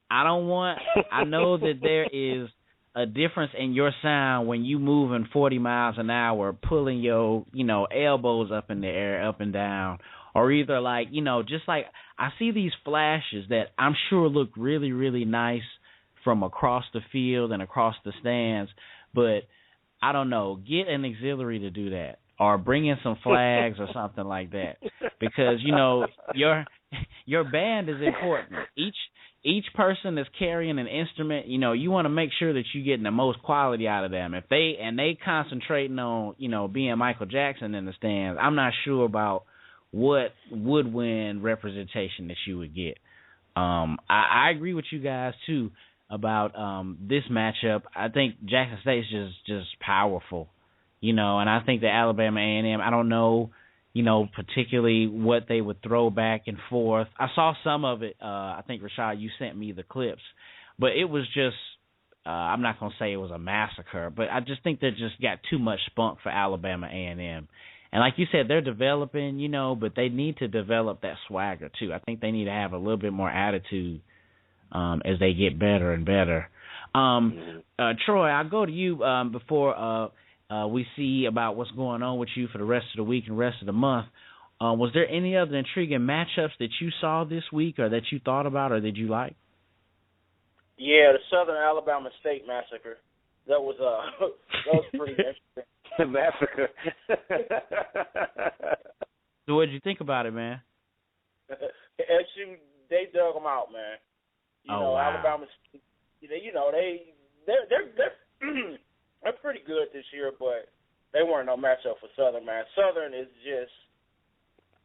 I know that there is a difference in your sound when you moving 40 miles an hour, pulling your elbows up in the air, up and down. Or either just like I see these flashes that I'm sure look really, really nice from across the field and across the stands, but I don't know, get an auxiliary to do that or bring in some flags or something like that because, your band is important. Each person that's carrying an instrument, you want to make sure that you're getting the most quality out of them. If they concentrating on, being Michael Jackson in the stands, I'm not sure about what woodwind representation that you would get. I agree with you guys too about this matchup. I think Jackson State's just powerful, and I think the Alabama A&M, I don't know, particularly what they would throw back and forth. I saw some of it. I think Rashad, you sent me the clips, but it was just I'm not gonna say it was a massacre, but I just think they just got too much spunk for Alabama A&M. And like you said, they're developing, but they need to develop that swagger too. I think they need to have a little bit more attitude as they get better and better. Troy, I'll go to you before we see about what's going on with you for the rest of the week and rest of the month. Was there any other intriguing matchups that you saw this week or that you thought about or did you like? Yeah, the Southern Alabama State Massacre. That was pretty interesting. Massacre. So what did you think about it, man? They dug them out, man. Wow. Alabama, they're pretty good this year, but they weren't no matchup for Southern, man. Southern is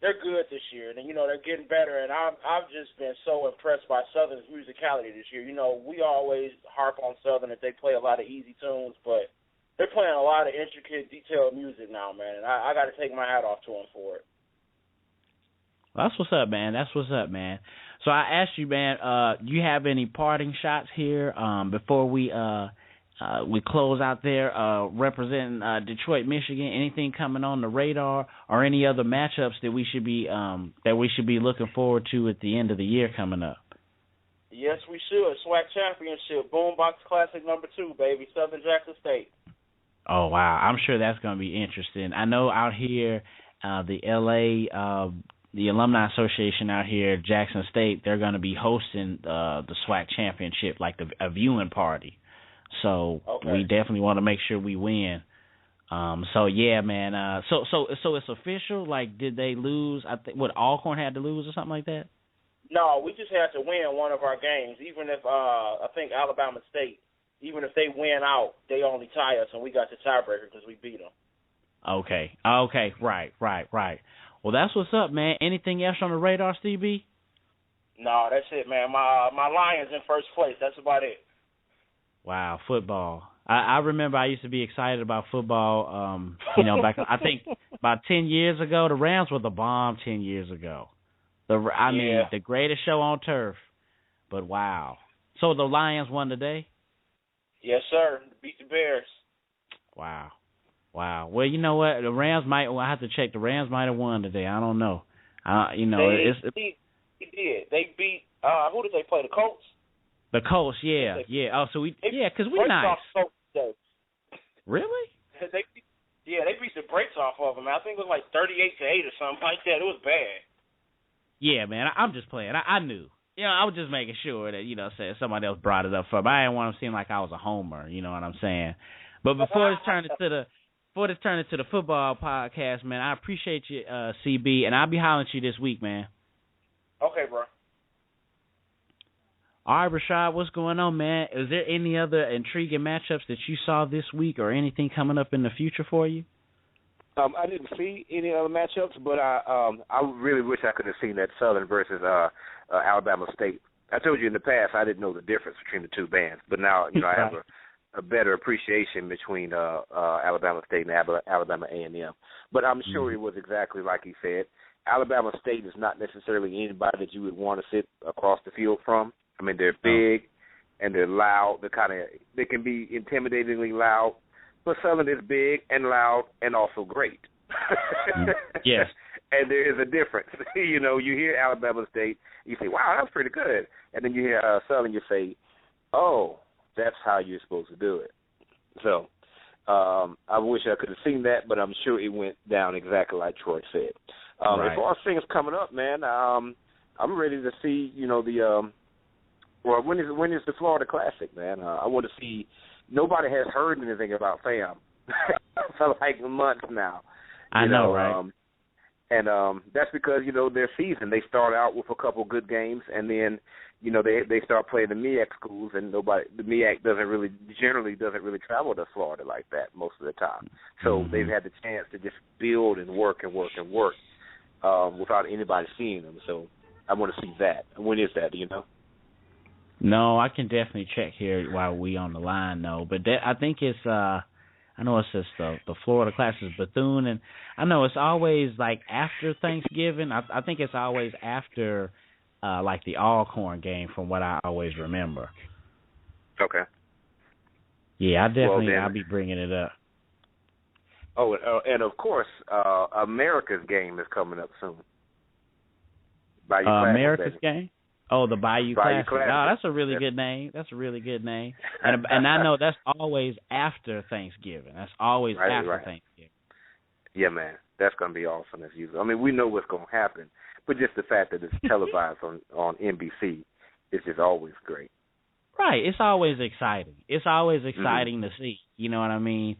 they're good this year, and they're getting better. And I've just been so impressed by Southern's musicality this year. We always harp on Southern that they play a lot of easy tunes, but they're playing a lot of intricate, detailed music now, man, and I got to take my hat off to them for it. Well, that's what's up, man. So I asked you, man, do you have any parting shots here before we close out there representing Detroit, Michigan? Anything coming on the radar or any other matchups that we should be looking forward to at the end of the year coming up? Yes, we should. SWAC Championship, Boombox Classic #2, baby, Southern Jackson State. Oh, wow. I'm sure that's going to be interesting. I know out here, the the Alumni Association out here, Jackson State, they're going to be hosting the SWAC Championship, like a viewing party. So we definitely want to make sure we win. So yeah, man. So it's official. Like, did they lose? I think Alcorn had to lose or something like that. No, we just had to win one of our games. Even if I think Alabama State, even if they win out, they only tie us, and we got the tiebreaker because we beat them. Okay. Right. Well, that's what's up, man. Anything else on the radar, Steve B? No, that's it, man. My Lions in first place. That's about it. Wow, football. I remember I used to be excited about football. Back I think about 10 years ago, the Rams were the bomb. 10 years ago, I mean, the greatest show on turf. But wow. So the Lions won today? Yes, sir. Beat the Bears. Wow. Well, you know what? The Rams might. I have to check. The Rams might have won today. I don't know. They did. They beat. Who did they play? The Colts. The Colts, yeah. Oh, so because we nice. Really? They beat the brakes off of them. I think it was like 38-8 or something like that. It was bad. Yeah, man. I'm just playing. I knew. I was just making sure that somebody else brought it up for me. I didn't want to seem like I was a homer. You know what I'm saying? But before this turned into the football podcast, man, I appreciate you, CB, and I'll be hollering at you this week, man. Okay, bro. All right, Rashad, what's going on, man? Is there any other intriguing matchups that you saw this week or anything coming up in the future for you? I didn't see any other matchups, but I really wish I could have seen that Southern versus Alabama State. I told you in the past I didn't know the difference between the two bands, but now I have a better appreciation between Alabama State and Alabama A&M. But I'm sure it was exactly like he said. Alabama State is not necessarily anybody that you would want to sit across the field from. I mean, they're big and they're loud. They can be intimidatingly loud. But Southern is big and loud and also great. Yes. And there is a difference. You hear Alabama State, you say, wow, that's pretty good. And then you hear Southern, you say, oh, that's how you're supposed to do it. So I wish I could have seen that, but I'm sure it went down exactly like Troy said. Right. As far as things coming up, man, I'm ready to see, when is the Florida Classic, man? I want to see. Nobody has heard anything about FAM for like months now. I know, right? And that's because their season. They start out with a couple good games, and then they start playing the MEAC schools, and the MEAC generally doesn't really travel to Florida like that most of the time. So they've had the chance to just build and work without anybody seeing them. So I want to see that. When is that? Do you know? No, I can definitely check here while we on the line, though. But I think it's, I know it's just the Florida Classic is Bethune, and I know it's always like after Thanksgiving. I think it's always after like the Alcorn game, from what I always remember. Okay. Yeah, I'll be bringing it up. Oh, and of course, America's game is coming up soon. America's game? Oh, the Bayou Classic. Oh, that's a really good name. And I know that's always after Thanksgiving. That's always after Thanksgiving. Yeah, man. That's going to be awesome as usual. I mean, we know what's going to happen, but just the fact that it's televised on NBC is just always great. Right. It's always exciting. It's always exciting to see. You know what I mean?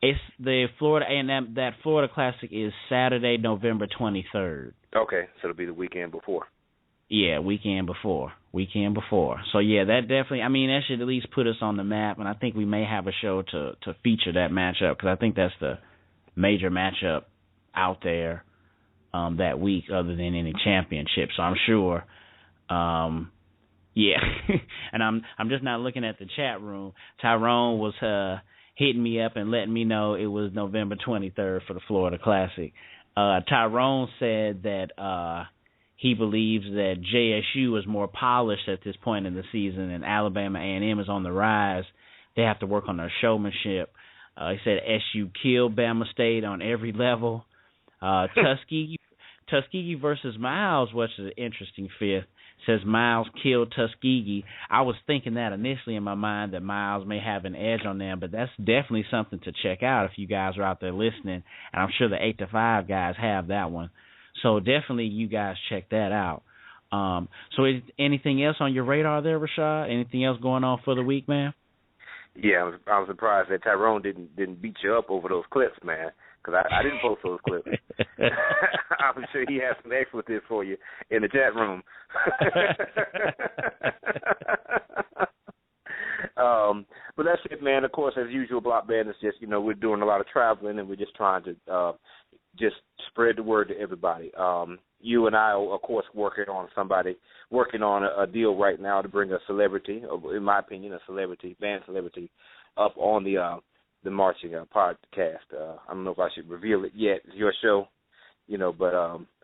It's the Florida, and that Florida Classic is Saturday, November 23rd. Okay, so it'll be the weekend before. Yeah, weekend before. So, yeah, that definitely, I mean, that should at least put us on the map, and I think we may have a show to feature that matchup, because I think that's the major matchup out there that week other than any championship. So I'm sure, yeah. And I'm just not looking at the chat room. Tyrone was hitting me up and letting me know it was November 23rd for the Florida Classic. Tyrone said that he believes that JSU is more polished at this point in the season, and Alabama A&M is on the rise. They have to work on their showmanship. He said SU killed Bama State on every level. Tuskegee versus Miles, which is an interesting fifth, says Miles killed Tuskegee. I was thinking that initially in my mind that Miles may have an edge on them, but that's definitely something to check out if you guys are out there listening, and I'm sure the 8 to 5 guys have that one. So definitely you guys check that out. So is anything else on your radar there, Rashad? Anything else going on for the week, man? Yeah, I was surprised that Tyrone didn't beat you up over those clips, man, because I didn't post those clips. I'm sure he has some expletives for you in the chat room. But that's it, man. Of course, as usual, Block Band is just, we're doing a lot of traveling, and we're just trying to just spread the word to everybody. You and I are, of course, working on a deal right now to bring a celebrity, in my opinion, band celebrity, up on the marching podcast. I don't know if I should reveal it yet. It's your show, but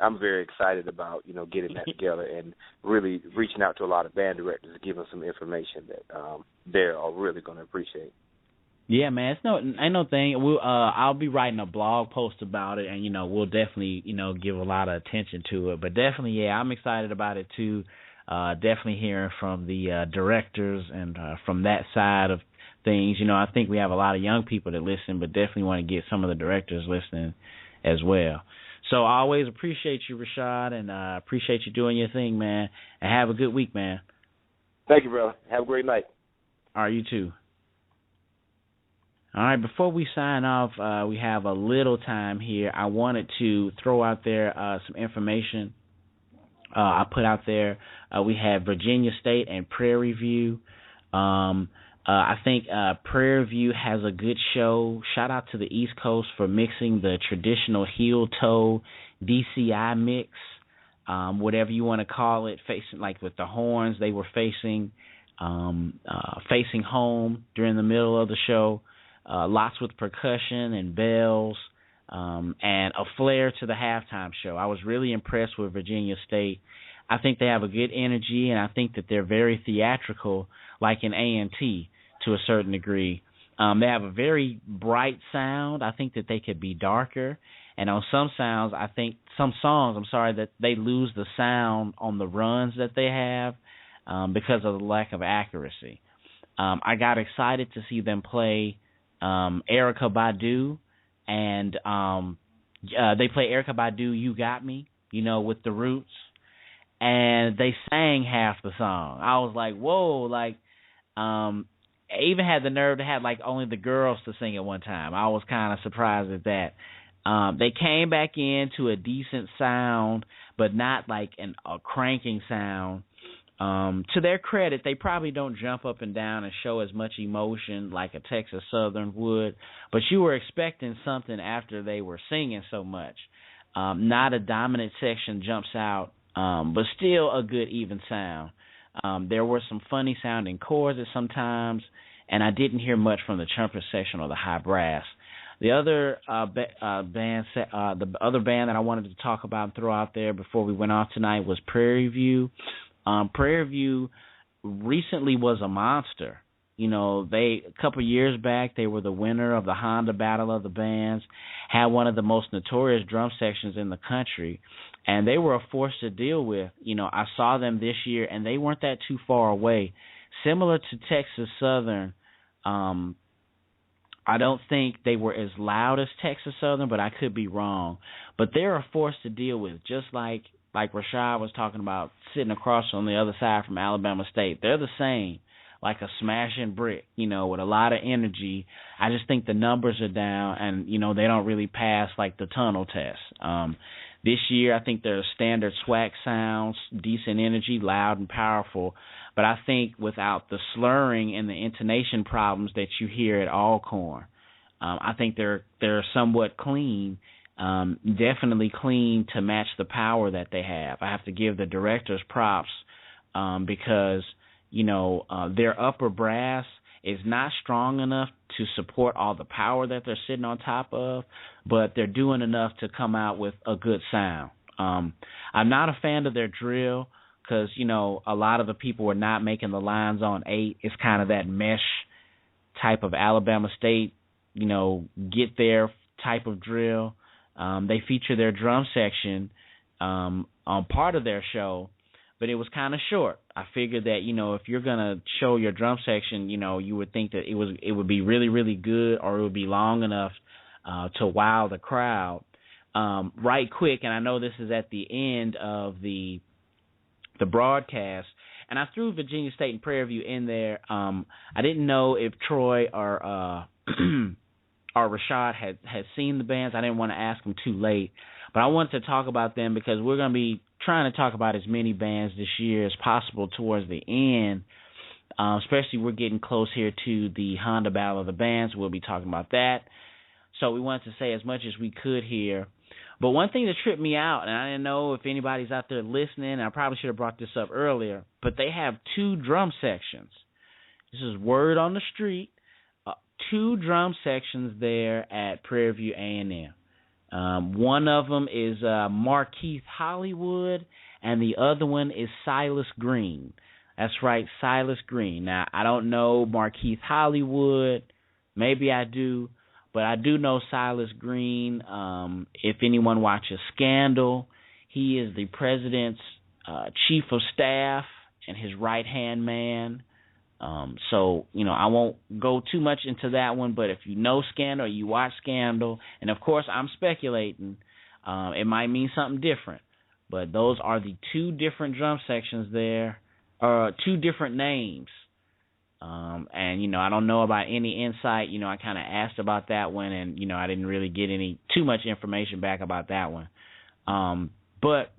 I'm very excited about, getting that together and really reaching out to a lot of band directors to give them some information that they are really going to appreciate. Yeah, man, ain't no thing. I'll be writing a blog post about it, and we'll definitely give a lot of attention to it. But definitely, yeah, I'm excited about it too. Definitely hearing from the directors and from that side of things. I think we have a lot of young people that listen, but definitely want to get some of the directors listening as well. So I always appreciate you, Rashad, and appreciate you doing your thing, man. And have a good week, man. Thank you, brother. Have a great night. All right, you too. All right, before we sign off, we have a little time here. I wanted to throw out there some information. I put out there we have Virginia State and Prairie View. I think Prairie View has a good show. Shout out to the East Coast for mixing the traditional heel-toe DCI mix, whatever you want to call it, facing like with the horns. They were facing home during the middle of the show. Lots with percussion and bells, and a flair to the halftime show. I was really impressed with Virginia State. I think they have a good energy, and I think that they're very theatrical, like in A&T to a certain degree. They have a very bright sound. I think that they could be darker. And on some songs, that they lose the sound on the runs that they have because of the lack of accuracy. I got excited to see them play Erykah Badu, and they play Erykah Badu, You Got Me, with the Roots, and they sang half the song. I was like, whoa, I even had the nerve to have only the girls to sing at one time. I was kind of surprised at that. They came back into a decent sound, but not a cranking sound. To their credit, they probably don't jump up and down and show as much emotion like a Texas Southern would, but you were expecting something after they were singing so much. Not a dominant section jumps out, but still a good even sound. There were some funny sounding chords at sometimes, and I didn't hear much from the trumpet section or the high brass. The other band that I wanted to talk about and throw out there before we went off tonight was Prairie View. Prairie View recently was a monster. A couple years back, they were the winner of the Honda Battle of the Bands, had one of the most notorious drum sections in the country, and they were a force to deal with. I saw them this year, and they weren't that too far away. Similar to Texas Southern, I don't think they were as loud as Texas Southern, but I could be wrong. But they're a force to deal with, just like Rashad was talking about sitting across on the other side from Alabama State. They're the same, like a smashing brick, with a lot of energy. I just think the numbers are down, and, they don't really pass, the tunnel test. This year, I think they're standard swag sounds, decent energy, loud and powerful. But I think without the slurring and the intonation problems that you hear at Alcorn, I think they're somewhat clean. Definitely clean to match the power that they have. I have to give the directors props because, their upper brass is not strong enough to support all the power that they're sitting on top of, but they're doing enough to come out with a good sound. I'm not a fan of their drill because, a lot of the people were not making the lines on 8. It's kind of that mesh type of Alabama State, get there type of drill. They feature their drum section on part of their show, but it was kind of short. I figured that, if you're going to show your drum section, you would think that it would be really, really good, or it would be long enough to wow the crowd. Right quick, and I know this is at the end of the broadcast, And I threw Virginia State and Prairie View in there. I didn't know if Troy or Rashad had seen the bands. I didn't want to ask them too late. But I wanted to talk about them because we're going to be trying to talk about as many bands this year as possible towards the end. Especially we're getting close here to the Honda Battle of the Bands. We'll be talking about that. So we wanted to say as much as we could here. But one thing that tripped me out, and I didn't know if anybody's out there listening, and I probably should have brought this up earlier, but they have 2 drum sections. This is word on the street. 2 drum sections there at Prairie View A&M. One of them is Markeith Hollywood, and the other one is Silas Green. That's right, Silas Green. Now, I don't know Markeith Hollywood. Maybe I do. But I do know Silas Green. If anyone watches Scandal, he is the president's chief of staff and his right-hand man. So, I won't go too much into that one, but if you know Scandal or you watch Scandal, and of course I'm speculating, it might mean something different. But those are the 2 different drum sections there, 2 different names. And, I don't know about any insight. I kind of asked about that one, and, I didn't really get too much information back about that one. But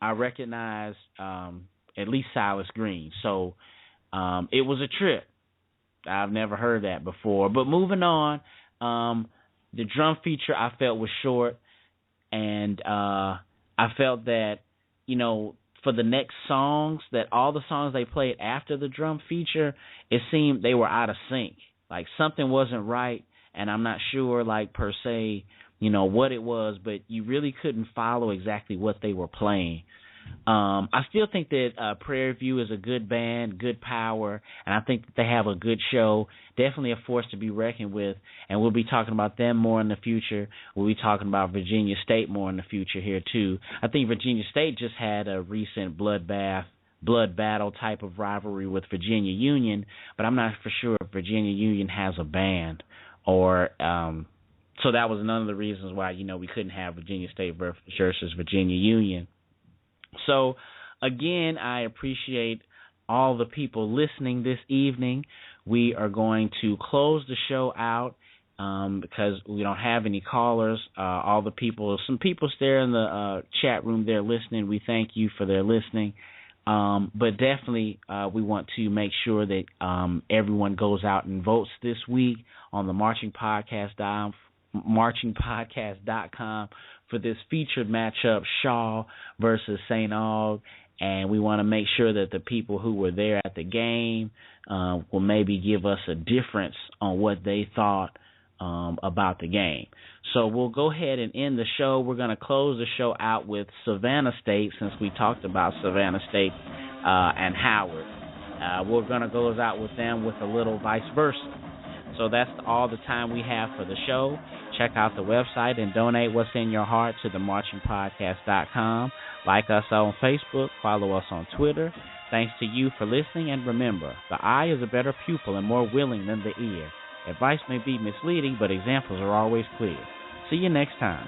I recognize at least Silas Green. So it was a trip. I've never heard that before. But moving on, the drum feature I felt was short, and I felt that, for the next songs, that all the songs they played after the drum feature, it seemed they were out of sync. Like something wasn't right, and I'm not sure, per se, what it was, but you really couldn't follow exactly what they were playing. I still think that Prairie View is a good band, good power, and I think that they have a good show, definitely a force to be reckoned with, and we'll be talking about them more in the future. We'll be talking about Virginia State more in the future here, too. I think Virginia State just had a recent blood battle type of rivalry with Virginia Union, but I'm not for sure if Virginia Union has a band, or so that was none of the reasons why, we couldn't have Virginia State versus Virginia Union. So, again, I appreciate all the people listening this evening. We are going to close the show out because we don't have any callers. Some people there in the chat room there listening, we thank you for their listening. But definitely we want to make sure that everyone goes out and votes this week on the marchingpodcast.com for this featured matchup, Shaw versus St. Aug, and we want to make sure that the people who were there at the game will maybe give us a difference on what they thought about the game. So we'll go ahead and end the show. We're going to close the show out with Savannah State, since we talked about Savannah State and Howard. We're going to close out with them with a little vice versa. So that's all the time we have for the show. Check out the website and donate what's in your heart to themarchingpodcast.com. Like us on Facebook. Follow us on Twitter. Thanks to you for listening. And remember, the eye is a better pupil and more willing than the ear. Advice may be misleading, but examples are always clear. See you next time.